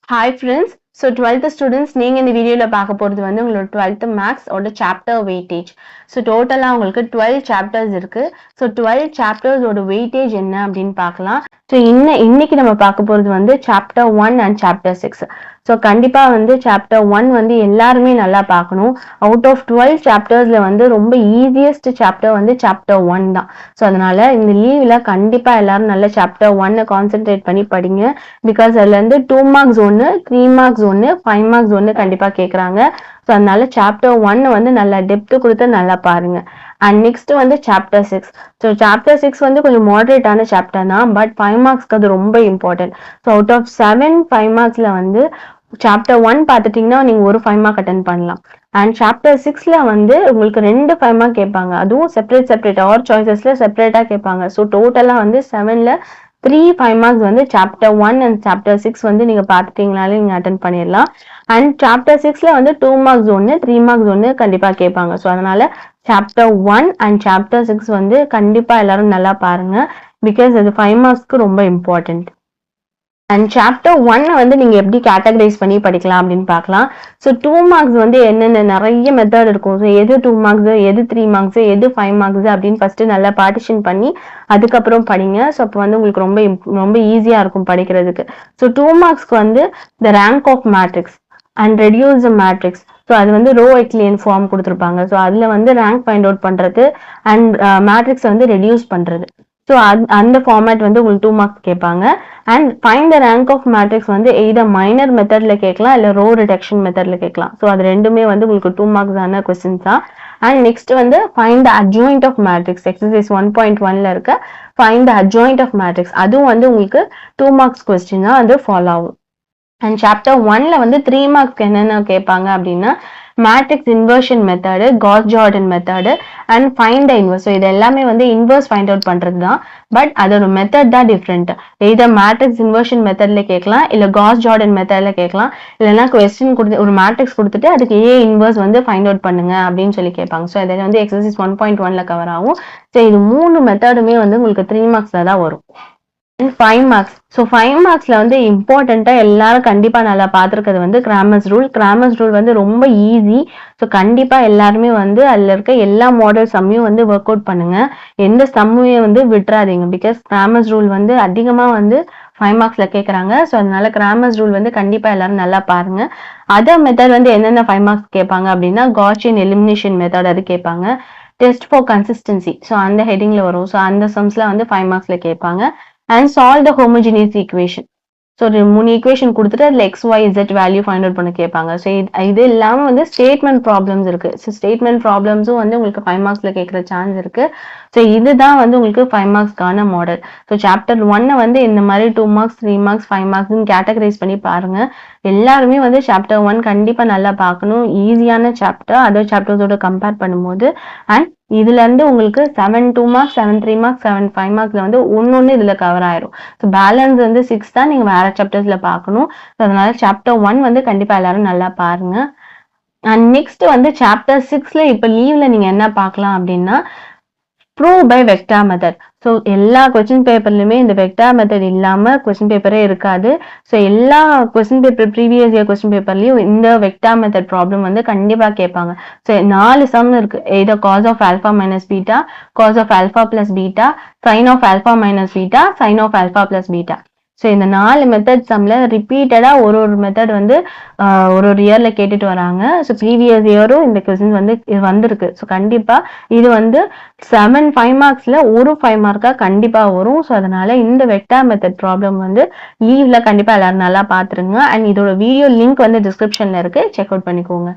Hi friends. So 12th students நீங்க இந்த வீடியோல பார்க்க போறது வந்து உங்களோட 12th மேக்ஸ் ஓட சாப்டர் வெயிட்டேஜ். ஸோ டோட்டலா உங்களுக்கு 12 சாப்டர்ஸ் இருக்கு. ஸோ 12 சாப்டர்ஸ் ஓட வெயிட்டேஜ் என்ன அப்படின்னு பார்க்கலாம். ஸோ இன்னைக்கு நம்ம பார்க்க போறது வந்து சாப்டர் 1 அண்ட் சாப்டர் 6. ஸோ கண்டிப்பா வந்து சாப்டர் 1 வந்து எல்லாருமே நல்லா பார்க்கணும். அவுட் ஆஃப் 12 சாப்டர்ஸ்ல வந்து ரொம்ப ஈஸியஸ்ட் சாப்டர் வந்து சாப்டர் 1 தான். ஸோ அதனால இந்த லீவ்ல கண்டிப்பா எல்லாரும் நல்ல சாப்டர் 1 கான்சென்ட்ரேட் பண்ணி படிங்க. பிகாஸ் அதுல இருந்து 2 மார்க்ஸ் ஒன்று, 3 மார்க்ஸ் ஒன்று, 5 மார்க்ஸ் ஒன்று கண்டிப்பா கேட்குறாங்க. ஸோ அதனால சாப்டர் 1 வந்து நல்லா டெப்த் கொடுத்து நல்லா பாருங்க. அண்ட் நெக்ஸ்ட் வந்து சாப்டர் 6. ஸோ சாப்டர் 6 வந்து கொஞ்சம் மாடரேட்டான சாப்டர் தான், பட் 5 மார்க்ஸ்க்கு அது ரொம்ப இம்பார்ட்டன்ட். ஸோ அவுட் ஆஃப் 7 5 மார்க்ஸ்ல வந்து சாப்டர் 1 பார்த்துட்டீங்கன்னா நீங்க ஒரு 5 மார்க் அட்டன் பண்ணலாம். அண்ட் சாப்டர் 6ல வந்து உங்களுக்கு 2 5 மார்க் கேட்பாங்க. அதுவும் செப்பரேட் ஆர் சாய்ஸஸ்ல செப்பரேட்டா கேட்பாங்க. ஸோ டோட்டலா வந்து 7ல 3 5 மார்க்ஸ் வந்து சாப்டர் 1 அண்ட் சாப்டர் 6 வந்து நீங்க பார்த்துட்டீங்கனாலே நீங்க அட்டன் பண்ணிடலாம். அண்ட் சாப்டர் 6ல வந்து 2 மார்க்ஸ் ஒன்று, 3 மார்க்ஸ் ஒன்று கண்டிப்பா கேட்பாங்க. ஸோ அதனால சாப்டர் 1 அண்ட் சாப்டர் 6 வந்து கண்டிப்பா எல்லாரும் நல்லா பாருங்க. பிகாஸ் அது 5 மார்க்ஸ்க்கு ரொம்ப இம்பார்ட்டன்ட். அண்ட் சாப்டர் 1 வந்து நீங்க எப்படி கேட்டகரைஸ் பண்ணி படிக்கலாம் அப்படின்னு பார்க்கலாம். ஸோ 2 மார்க்ஸ் வந்து என்னென்ன நிறைய மெத்தட் இருக்கும். ஸோ எது 2 மார்க்ஸ், எது 3 மார்க்ஸ், எது 5 மார்க்ஸ் அப்படின்னு ஃபர்ஸ்ட் நல்லா பார்ட்டிஷன் பண்ணி அதுக்கப்புறம் படிங்க. ஸோ அப்போ வந்து உங்களுக்கு ரொம்ப ஈஸியா இருக்கும் படிக்கிறதுக்கு. ஸோ 2 மார்க்ஸ்க்கு வந்து the rank of matrix and reduce matrix. So அது வந்து ரோ எக்லியன் ஃபார்ம் கொடுத்துருப்பாங்க. ஸோ அதுல வந்து ரேங்க் ஃபைண்ட் அவுட் பண்றது அண்ட் மேட்ரிக்ஸ் வந்து ரெடியூஸ் பண்றது. ஸோ அந்த ஃபார்மேட் வந்து உங்களுக்கு 2 மார்க்ஸ் கேட்பாங்க. And find the rank of matrix வந்து எய்தர் மைனர் மெத்தட்ல கேட்கலாம் இல்லை ரோ ரிடக்ஷன் மெத்தட்ல கேட்கலாம். ஸோ அது ரெண்டுமே வந்து உங்களுக்கு 2 மார்க்ஸ் ஆன கொஸ்டின்ஸ் தான். அண்ட் நெக்ஸ்ட் வந்து find the adjoint of matrix. Exercise 1.1ல இருக்க find the adjoint of matrix. அதுவும் வந்து உங்களுக்கு 2 மார்க்ஸ் கொஸ்டின் தான் அது ஃபாலோ ஆகும். அண்ட் சாப்டர் 1ல வந்து 3 மார்க்ஸ்க்கு என்னென்ன கேட்பாங்க அப்படின்னா matrix inversion method, cos Jordan method and find the inverse. So இது எல்லாமே வந்து இன்வர்ஸ் ஃபைண்ட் அவுட் பண்றது தான், பட் அதோட மெத்தட் தான் டிஃப்ரெண்ட். இதர் மேட்ரிக்ஸ் இன்வர்ஷன் மெத்தட்ல கேட்கலாம், இல்லை காஸ் ஜார்டன் மெத்தட்ல கேட்கலாம், இல்லைன்னா கொஸ்டின் கொடுத்து ஒரு மேட்ரிக்ஸ் கொடுத்துட்டு அதுக்கு ஏ இன்வர்ஸ் வந்து ஃபைண்ட் அவுட் பண்ணுங்க அப்படின்னு சொல்லி கேட்பாங்க. ஸோ இதில் வந்து எக்ஸசைஸ் 1.1ல கவர் ஆகும். ஸோ இது 3 மெத்தடுமே வந்து உங்களுக்கு 3 மார்க்ஸ்ல தான் வரும். 5 மார்க்ஸ். ஸோ 5 மார்க்ஸ்ல வந்து இம்பார்ட்டண்டா எல்லாரும் கண்டிப்பா நல்லா பார்த்துருக்கிறது வந்து கிராமர்ஸ் ரூல். கிராமர்ஸ் ரூல் வந்து ரொம்ப ஈஸி. ஸோ கண்டிப்பா எல்லாருமே வந்து அதுல இருக்க எல்லா மாடல் சம்மையும் வந்து ஒர்க் அவுட் பண்ணுங்க. எந்த சம்மையும் வந்து விட்டுறாதீங்க. பிகாஸ் கிராமர்ஸ் ரூல் வந்து அதிகமா வந்து 5 மார்க்ஸ்ல கேட்கறாங்க. ஸோ அதனால கிராமர்ஸ் ரூல் வந்து கண்டிப்பா எல்லாரும் நல்லா பாருங்க. அதர் மெத்தட் வந்து என்னென்ன 5 மார்க்ஸ் கேட்பாங்க அப்படின்னா காஷியன் எலிமினேஷன் மெத்தட் அது கேட்பாங்க. Test for consistency. ஸோ அந்த ஹெட்டிங்ல வரும். ஸோ அந்த சம்ஸ்ல வந்து 5 மார்க்ஸ்ல கேட்பாங்க. and solve the homogeneous equation. So ஒரு 3 ஈக்குவேஷன் கொடுத்துட்டு அதில் x y z value find out பண்ண கேட்பாங்க. ஸோ இது இல்லாமல் வந்து ஸ்டேட்மெண்ட் ப்ராப்ளம்ஸ் இருக்கு. ஸோ ஸ்டேட்மெண்ட் ப்ராப்ளம்ஸும் வந்து உங்களுக்கு 5 மார்க்ஸ்ல கேட்குற சான்ஸ் இருக்கு. ஸோ இதுதான் வந்து உங்களுக்கு 5 மார்க்ஸ்க்கான மாடல். ஸோ சாப்டர் 1 வந்து இந்த மாதிரி 2 மார்க்ஸ், 3 மார்க்ஸ், 5 மார்க்ஸ்னு கேட்டகரைஸ் பண்ணி பாருங்க. எல்லாருமே வந்து சாப்டர் 1 கண்டிப்பா நல்லா பார்க்கணும். ஈஸியான சாப்டர் அதர் சாப்டர்ஸோட கம்பேர் பண்ணும்போது. அண்ட் இதுல இருந்து உங்களுக்கு 7 2 மார்க்ஸ், 7 3 மார்க்ஸ், 7 5 மார்க்ஸ்ல வந்து ஒன்னொன்னு இதுல கவர் ஆயிரும். ஸோ பேலன்ஸ் வந்து 6 தான் நீங்க வேற சாப்டர்ஸ்ல பார்க்கணும். ஸோ அதனால சாப்டர் 1 வந்து கண்டிப்பா எல்லாரும் நல்லா பாருங்க. அண்ட் நெக்ஸ்ட் வந்து சாப்டர் 6ல இப்ப லீவ்ல நீங்க என்ன பார்க்கலாம் அப்படின்னா prove by vector method. So எல்லா கொஸ்டின் பேப்பர்லையுமே இந்த வெக்டார் மெத்தட் இல்லாம கொஸ்டின் பேப்பரே இருக்காது. ஸோ எல்லா question paper previous year question பேப்பர்லயும் இந்த வெக்டார் மெத்தட் ப்ராப்ளம் வந்து கண்டிப்பா கேட்பாங்க. ஸோ 4 சம் இருக்கு. Either cos of alpha minus beta, cos of alpha plus beta, sine of alpha minus beta, sine of alpha plus beta. So இந்த 4 method சம்ல ரிப்பீட்டடா ஒரு method வந்து ஒரு இயர்ல கேட்டுட்டு வராங்க. ஸோ ப்ரீவியஸ் இயரும் இந்த கொஸ்டின் வந்து வந்திருக்கு. ஸோ கண்டிப்பா இது வந்து 7 5 மார்க்ஸ்ல ஒரு 5 மார்க்கா கண்டிப்பா வரும். ஸோ அதனால இந்த வெக்டார் மெத்தட் ப்ராப்ளம் வந்து லீவ்ல கண்டிப்பா எல்லாரும் நல்லா பாத்துருங்க. அண்ட் இதோட வீடியோ லிங்க் வந்து டிஸ்கிரிப்ஷன்ல இருக்கு, செக் அவுட் பண்ணிக்கோங்க.